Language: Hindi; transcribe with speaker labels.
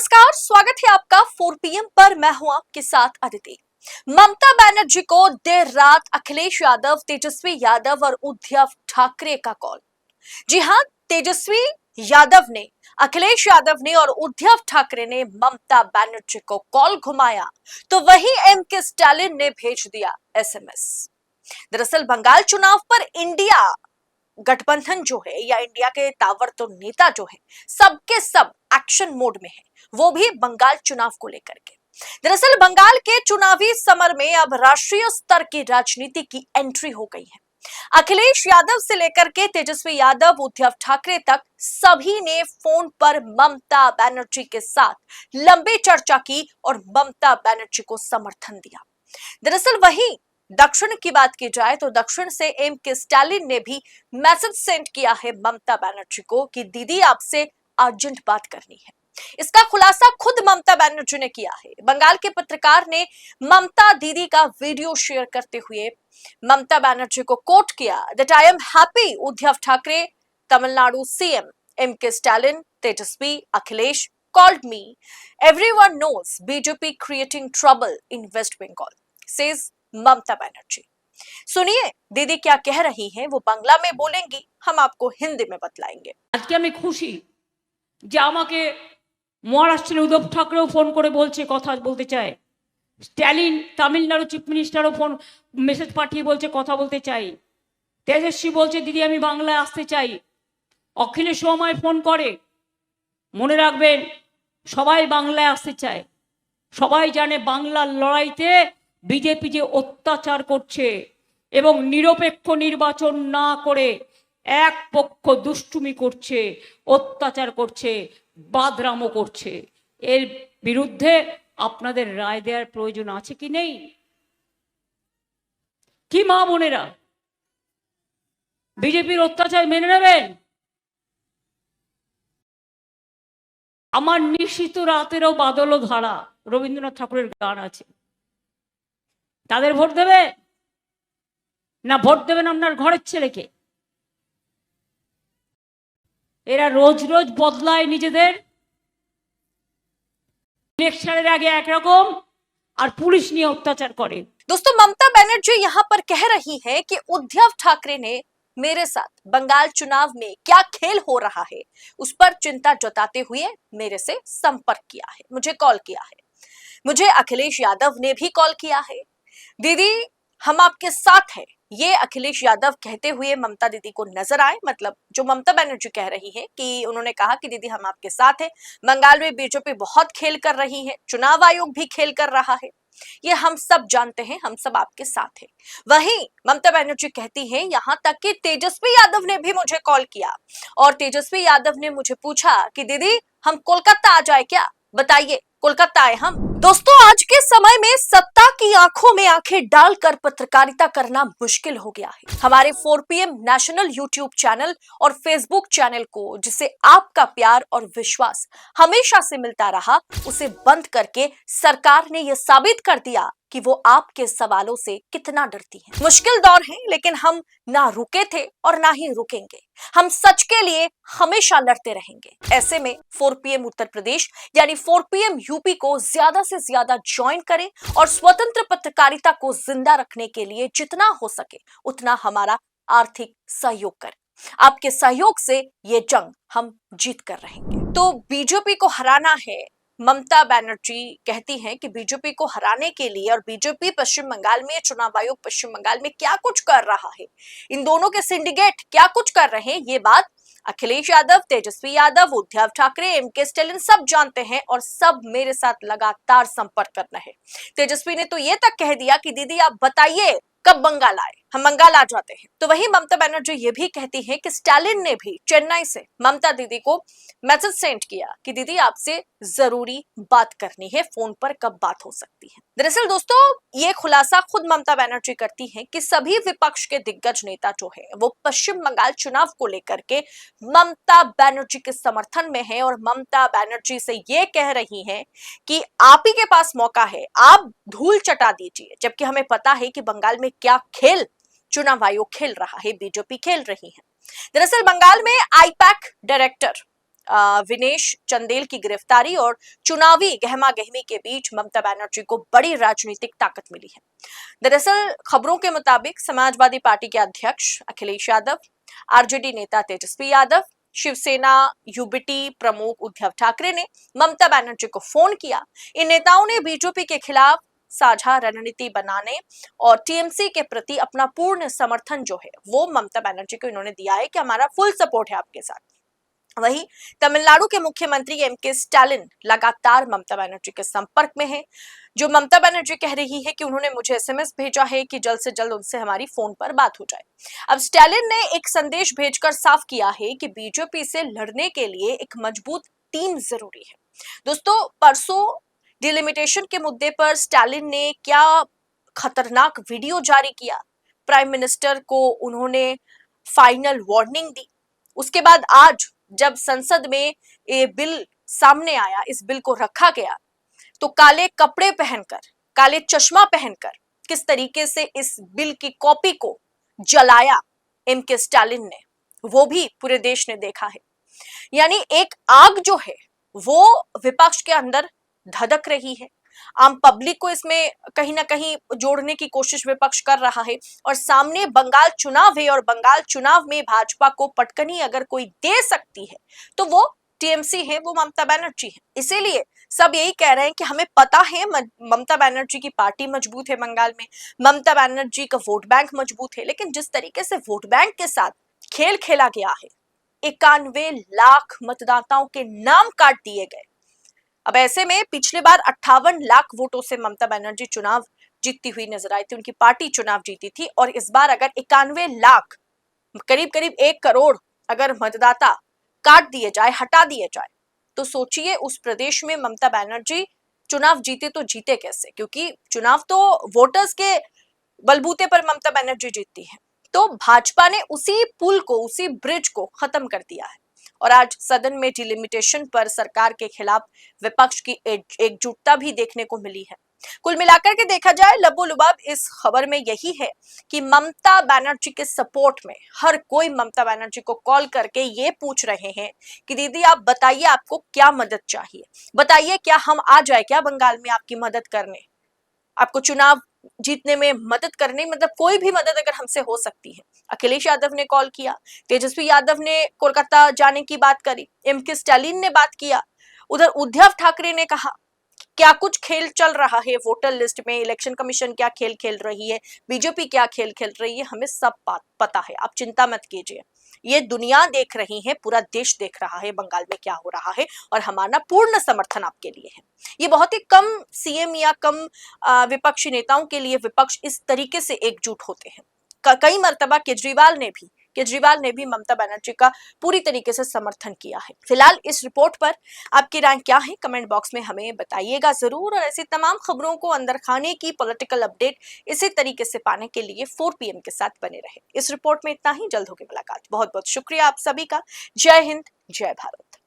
Speaker 1: नमस्कार, स्वागत है आपका 4 PM पर। मैं हूं आपके साथ अदिति। ममता बनर्जी को देर रात अखिलेश यादव, तेजस्वी यादव और उद्धव ठाकरे का कॉल। जी हां, तेजस्वी यादव ने, अखिलेश यादव ने और उद्धव ठाकरे ने ममता बनर्जी को कॉल घुमाया तो वही एमके स्टालिन ने भेज दिया SMS। दरअसल बंगाल चुनाव पर इंडिया गठबंधन जो है या इंडिया के ताबड़तोड़ नेता जो है, सबके सब एक्शन मोड में है, वो भी बंगाल चुनाव को लेकर के। दरअसल बंगाल के चुनावी समर में अब राष्ट्रीय स्तर की राजनीति की एंट्री हो गई है। अखिलेश यादव से लेकर के तेजस्वी यादव, उद्धव ठाकरे तक सभी ने फोन पर ममता बनर्जी के साथ लंबी चर्चा की और ममता बनर्जी को समर्थन दिया। दरअसल वहीं दक्षिण की बात की जाए तो दक्षिण से एमके स्टालिन ने भी मैसेज सेंड किया है ममता बनर्जी को कि दीदी आपसे अर्जेंट बात करनी है। इसका खुलासा खुद ममता बनर्जी ने किया है। बंगाल के पत्रकार ने ममता दीदी का वीडियो शेयर करते हुए ममता बनर्जी को कोट किया that I am happy Uddhav Thackeray, Tamil Nadu CM MK Stalin, Tejashwi, Akhilesh called me. Everyone knows BJP creating trouble in West Bengal, says Mamata Banerjee. सुनिए दीदी क्या कह रही हैं, वो बांग्ला में बोलेंगी, हम आपको हिंदी में बतलाएंगे।
Speaker 2: আজকে আমি খুশি যে আমাকে মহারাষ্ট্রের উদ্ধব ঠাকরেও ফোন করে বলছে, কথা বলতে চায়। স্ট্যালিন তামিলনাড়ু চিফ মিনিস্টারও ফোন মেসেজ পাঠিয়ে বলছে কথা বলতে চাই। তেজস্বী বলছে দিদি আমি বাংলায় আসতে চাই। অখিলেশও আমায় ফোন করে। মনে রাখবেন সবাই বাংলায় আসতে চায়। সবাই জানে বাংলার লড়াইতে বিজেপি যে অত্যাচার করছে এবং নিরপেক্ষ নির্বাচন না করে এক পক্ষ দুষ্টুমি করছে, অত্যাচার করছে, বাদরামো করছে। এর বিরুদ্ধে আপনাদের রায় দেওয়ার প্রয়োজন আছে কি নেই? কি মা বোনেরা বিজেপির অত্যাচার মেনে নেবেন? আমার নিশ্চিত রাতেরও বাদল ধারা রবীন্দ্রনাথ ঠাকুরের গান আছে। তাদের ভোট দেবে না ভোট দেবেন আপনার ঘরের ছেলেকে? এরা রোজ রোজ বদলায় নিজেদের। ইলেকশনের আগে একরকম আর পুলিশ নিয়ে অত্যাচার করে।
Speaker 1: दोस्तों, ममता बनर्जी यहाँ पर कह रही है कि उद्धव ठाकरे ने मेरे साथ बंगाल चुनाव में क्या खेल हो रहा है उस पर चिंता जताते हुए मेरे से संपर्क किया है, मुझे कॉल किया है। मुझे अखिलेश यादव ने भी कॉल किया है। दीदी हम आपके साथ हैं, ये अखिलेश यादव कहते हुए ममता दीदी को नजर आए। मतलब जो ममता बनर्जी कह रही है कि उन्होंने कहा कि दीदी हम आपके साथ हैं, बंगाल में बीजेपी बहुत खेल कर रही है, चुनाव आयोग भी खेल कर रहा है, ये हम सब जानते हैं, हम सब आपके साथ हैं। वहीं ममता बनर्जी कहती हैं यहां तक कि तेजस्वी यादव ने भी मुझे कॉल किया और तेजस्वी यादव ने मुझे पूछा कि दीदी हम कोलकाता आ जाए क्या, बताइए कोलकाता आए हम। दोस्तों, आज के समय में सत्ता की आंखों में आंखें डालकर पत्रकारिता करना मुश्किल हो गया है। हमारे 4 PM नेशनल यूट्यूब चैनल और फेसबुक चैनल को, जिसे आपका प्यार और विश्वास हमेशा से मिलता रहा, उसे बंद करके सरकार ने यह साबित कर दिया कि वो आपके सवालों से कितना डरती है। मुश्किल दौर है, लेकिन हम ना रुके थे और ना ही रुकेंगे। हम सच के लिए हमेशा लड़ते रहेंगे। ऐसे में 4 PM उत्तर प्रदेश यानी 4 PM यूपी को ज्यादा से ज्यादा ज्वाइन करें और स्वतंत्र पत्रकारिता को जिंदा रखने के लिए जितना हो सके उतना हमारा आर्थिक सहयोग करें। आपके सहयोग से ये जंग हम जीत कर रहेंगे। तो बीजेपी को हराना है। ममता बनर्जी कहती हैं कि बीजेपी को हराने के लिए, और बीजेपी पश्चिम बंगाल में, चुनाव आयोग पश्चिम बंगाल में क्या कुछ कर रहा है, इन दोनों के सिंडिकेट क्या कुछ कर रहे हैं, ये बात अखिलेश यादव, तेजस्वी यादव, उद्धव ठाकरे, एमके स्टालिन सब जानते हैं और सब मेरे साथ लगातार संपर्क कर रहे हैं। तेजस्वी ने तो ये तक कह दिया कि दीदी आप बताइए कब बंगाल आए, हम बंगाल आ जाते हैं। तो वही ममता बनर्जी ये भी कहती है कि स्टालिन ने भी चेन्नई से ममता दीदी को मैसेज सेंड किया कि दीदी आपसे जरूरी बात करनी है, फोन पर कब बात हो सकती है। दरअसल दोस्तों, ये खुलासा खुद ममता बनर्जी करती हैं कि सभी विपक्ष के दिग्गज नेता जो है वो पश्चिम बंगाल चुनाव को लेकर के ममता बनर्जी के समर्थन में है और ममता बनर्जी से ये कह रही हैं कि आप ही के पास मौका है, आप धूल चटा दीजिए। जबकि हमें पता है कि बंगाल में क्या खेल चुनाव आयोग खेल रहा है, बीजेपी खेल रही है। दरअसल बंगाल में आईपैक डायरेक्टर विनेश चंदेल की गिरफ्तारी और चुनावी गहमा गहमी के बीच ममता बनर्जी को बड़ी राजनीतिक ताकत मिली है। दरअसल खबरों के मुताबिक समाजवादी पार्टी के अध्यक्ष अखिलेश यादव, आरजेडी नेता तेजस्वी यादव, शिवसेना यूबीटी प्रमुख उद्धव ठाकरे ने ममता बनर्जी को फोन किया। इन नेताओं ने बीजेपी के खिलाफ साझा रणनीति बनाने और टीएमसी के प्रति अपना पूर्ण समर्थन जो है वो ममता बनर्जी को इन्होंने दिया है कि हमारा फुल सपोर्ट है आपके साथ। वहीं तमिलनाडु के मुख्यमंत्री एमके स्टालिन लगातार ममता बनर्जी के संपर्क में है। जो ममता बनर्जी कह रही है कि उन्होंने मुझे एसएमएस भेजा है कि जल्द से जल्द उनसे हमारी फोन पर बात हो जाए। अब स्टालिन ने एक संदेश भेजकर साफ किया है कि बीजेपी से लड़ने के लिए एक मजबूत टीम जरूरी है। दोस्तों, परसों डिलिमिटेशन के मुद्दे पर स्टालिन ने क्या खतरनाक वीडियो जारी किया, प्राइम मिनिस्टर को उन्होंने फाइनल वार्निंग दी। उसके बाद आज जब संसद में ये बिल सामने आया, इस बिल को रखा गया, तो काले कपड़े पहनकर, काले चश्मा पहनकर किस तरीके से इस बिल की कॉपी को जलाया एमके स्टालिन ने, वो भी पूरे देश ने देखा है। यानी एक आग जो है वो विपक्ष के अंदर धधक रही है। आम पब्लिक को इसमें कहीं ना कहीं जोड़ने की कोशिश विपक्ष कर रहा है और सामने बंगाल चुनाव है और बंगाल चुनाव में भाजपा को पटकनी अगर कोई दे सकती है तो वो टीएमसी है, वो ममता बनर्जी है। इसीलिए सब यही कह रहे हैं कि हमें पता है ममता बनर्जी की पार्टी मजबूत है बंगाल में, ममता बनर्जी का वोट बैंक मजबूत है, लेकिन जिस तरीके से वोट बैंक के साथ खेल खेला गया है, 91 लाख मतदाताओं के नाम काट दिए गए। अब ऐसे में पिछले बार 58 लाख वोटों से ममता बनर्जी चुनाव जीतती हुई नजर आई थी, उनकी पार्टी चुनाव जीती थी, और इस बार अगर 91 लाख, करीब करीब 1 करोड़ अगर मतदाता काट दिए जाए, हटा दिए जाए, तो सोचिए उस प्रदेश में ममता बनर्जी चुनाव जीते तो जीते कैसे, क्योंकि चुनाव तो वोटर्स के बलबूते पर ममता बनर्जी जीतती है। तो भाजपा ने उसी पुल को, उसी ब्रिज को खत्म कर दिया है और आज सदन में डिलिमिटेशन पर सरकार के खिलाफ विपक्ष की एकजुटता भी देखने को मिली है। कुल मिलाकर के देखा जाए, लबोलुबाब इस खबर में यही है कि ममता बनर्जी के सपोर्ट में हर कोई ममता बनर्जी को कॉल करके ये पूछ रहे हैं कि दीदी आप बताइए आपको क्या मदद चाहिए, बताइए क्या हम आ जाए क्या बंगाल में आपकी मदद करने, आपको चुनाव जीतने में मदद करने, मतलब कोई भी मदद अगर हमसे हो सकती है। अखिलेश यादव ने कॉल किया, तेजस्वी यादव ने कोलकाता जाने की बात करी, एमके स्टालिन ने बात किया, उधर उद्धव ठाकरे ने कहा क्या कुछ खेल चल रहा है वोटर लिस्ट में, इलेक्शन कमीशन क्या खेल खेल रही है, बीजेपी क्या खेल खेल रही है, हमें सब पता है, आप चिंता मत कीजिए। ये दुनिया देख रही है, पूरा देश देख रहा है बंगाल में क्या हो रहा है और हमारा पूर्ण समर्थन आपके लिए है। ये बहुत ही कम सीएम या कम विपक्षी नेताओं के लिए विपक्ष इस तरीके से एकजुट होते हैं। कई मर्तबा केजरीवाल ने भी ममता बनर्जी का पूरी तरीके से समर्थन किया है। फिलहाल इस रिपोर्ट पर आपकी राय क्या है, कमेंट बॉक्स में हमें बताइएगा जरूर। और ऐसी तमाम खबरों को अंदर खाने की पॉलिटिकल अपडेट इसी तरीके से पाने के लिए 4 PM के साथ बने रहे। इस रिपोर्ट में इतना ही, जल्द होगी मुलाकात। बहुत बहुत शुक्रिया आप सभी का। जय हिंद, जय भारत।